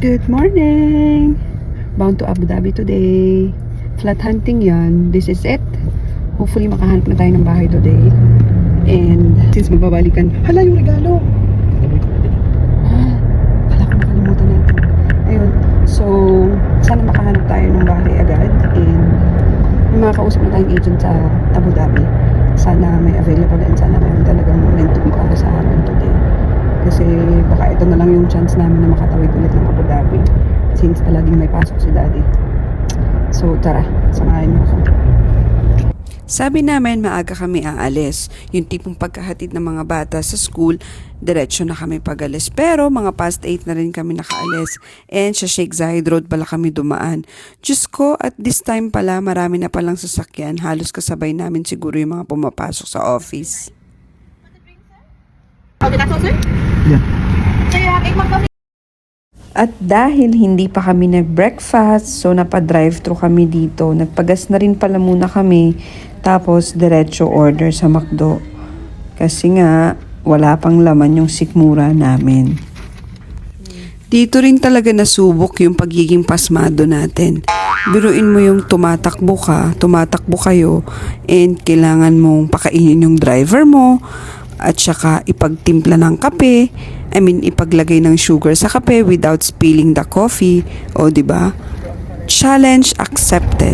Good morning! Bound to Abu Dhabi today. Flat hunting yan. This is it. Hopefully makahanap na tayo ng bahay today. And since magbabalikan, hala yung regalo! Hala ko nakalimutan natin. Ayun. So, sana makahanap tayo ng bahay agad. And may mga kausap na tayong agent sa Abu Dhabi. Sana may available and sana mayroon talagang momentum para sa amin today. Kasi baka ito na lang yung chance namin na makatawid ulit ng Abu Dhabi since palaging may pasok si Daddy. So tara, samahan mo ako. Sabi namin maaga kami aalis. Yung tipong pagkahatid ng mga bata sa school, diretso na kami pag-alis. Pero mga past 8 na rin kami nakaalis. And sa Sheikh Zayed Road pala kami dumaan. Diyos ko, at this time pala marami na palang sasakyan. Halos kasabay namin siguro yung mga pumapasok sa office. Okay, that's all, sir? Yeah. So you have 8 more coffee? At dahil hindi pa kami nag-breakfast, so napa-drive-thru kami dito. Nagpagas na rin pala muna kami, tapos diretso order sa McDo. Kasi nga, wala pang laman yung sikmura namin. Dito rin talaga nasubok yung pagiging pasmado natin. Biruin mo yung tumatakbo ka, tumatakbo kayo, and kailangan mong pakainin yung driver mo, at saka ipagtimpla ng kape, ipaglagay ng sugar sa kape without spilling the coffee. O, diba? Challenge accepted.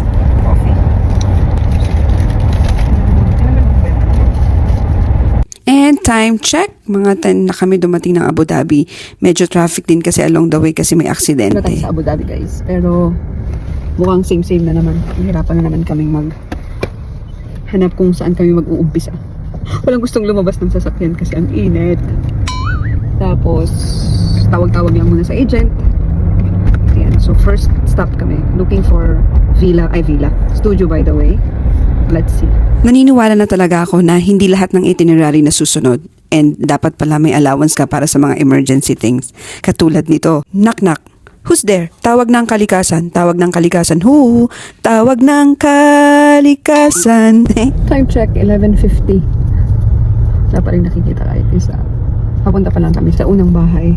And time check, mga 10 na kami dumating ng Abu Dhabi. Medyo traffic din kasi along the way kasi may Wala aksidente. tayo sa Abu Dhabi guys. Pero mukhang same na naman. Hihirapan na naman kaming hanap kung saan kami mag-uumpisa. Walang gustong lumabas ng sasakyan kasi ang init. Tapos tawag-tawag lang muna sa agent. Ayan. So first stop kami looking for villa, studio by the way. Let's see. Naniniwala na talaga ako na hindi lahat ng itinerary na susunod. And dapat pala may allowance ka para sa mga emergency things. Katulad nito, knock-knock. Who's there? Tawag ng kalikasan. Tawag ng kalikasan. Who? Tawag ng kalikasan. Time check, 11:50. Wala pa rin nakikita kahit isa. Papunta pa lang kami sa unang bahay.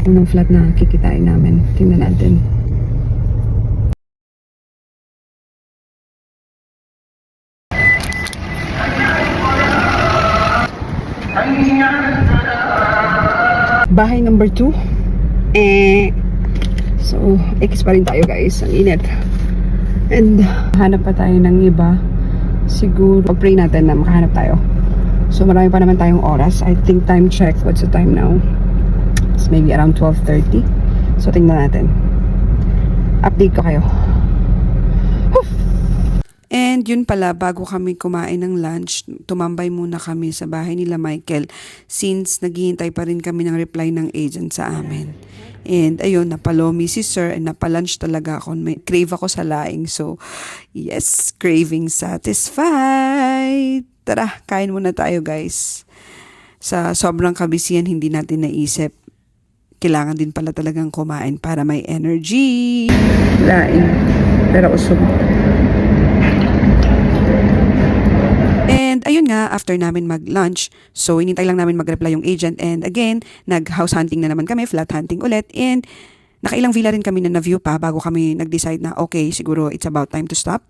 Unang flat na kikitain namin. Tingnan natin. Bahay number 2. So, X pa rin tayo guys. Ang init. And, hanap pa tayo ng iba. Siguro, pag-pray natin na makahanap tayo. So, marami pa naman tayong oras. I think time check. What's the time now? It's maybe around 12:30. So, tingnan natin. Update ko kayo. And yun pala, bago kami kumain ng lunch, tumambay muna kami sa bahay nila Michael since naghihintay pa rin kami ng reply ng agent sa amin. And ayun, napalomi si sir and napalunch talaga ako. May crave ako sa laing. So, yes, craving satisfied. Tara, kain muna tayo guys. Sa sobrang kabisihan, hindi natin naisip. Kailangan din pala talagang kumain para may energy. Laing. Pero usog. And ayun nga, after namin mag-lunch, so inintay lang namin mag-reply yung agent. And again, nag-house hunting na naman kami, flat hunting ulit. And nakailang villa rin kami na na-view pa bago kami nag-decide na okay, siguro it's about time to stop.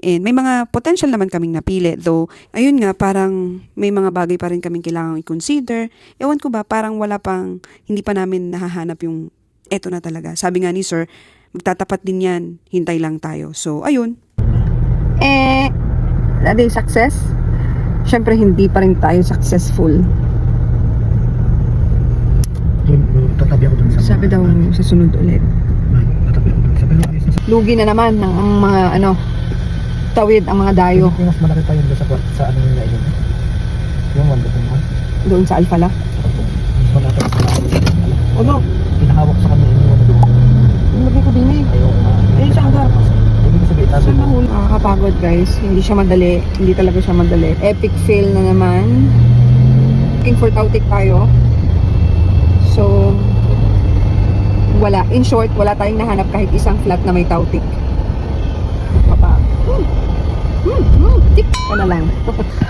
And may mga potential naman kaming napili. Though, ayun nga, parang may mga bagay pa rin kaming kailangang i-consider. Ewan ko ba, parang wala pang, hindi pa namin nahahanap yung eto na talaga. Sabi nga ni sir, magtatapat din yan, hintay lang tayo. So, ayun. That is success? Syempre, hindi pa rin tayo successful. Tatabi ako dun sa... Sabi daw sa sunod ulit. Tatabi ako dun sa... Pero ayos na sa... Lugi na naman ng mga tawid ang mga dayo Yung mas malaki pa yun doon sa ano nila yun. Yung wanda ko mo. doon sa Alfala. Mas malaki sa ano. Ano? Pinahawak sa kanya yung ano doon. Lagi ko din eh. Ayaw nga. Eh, saan ka? Hindi ko sabihin tabi Saan mo. mahuli? Nakakapagod guys. Hindi siya madali. Hindi talaga siya madali. Epic fail na naman. Looking for Tautik tayo. So, wala. In short, wala tayong nahanap kahit isang flat na may Tautik. Papa. Tik ka na lang.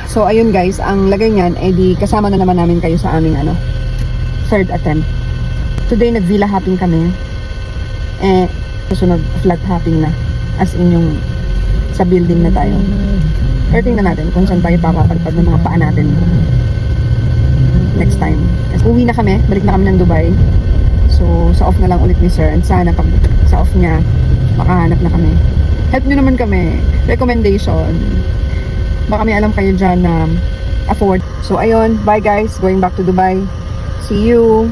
So, ayun guys. Ang lagay niyan, di kasama na naman namin kayo sa aming third attempt. Today, nag-villa hopping kami. Susunod, flat hopping na. As in yung sa building na tayo. Pero tingnan natin kung saan tayo papapadpad ng mga paa natin next time. Kasi uwi na kami, balik na kami ng Dubai. So, sa off na lang ulit ni Sir. And sana pag sa off niya, makahanap na kami. Help nyo naman kami. Recommendation. Baka may alam kayo dyan na afford. So, ayun. Bye guys. Going back to Dubai. See you.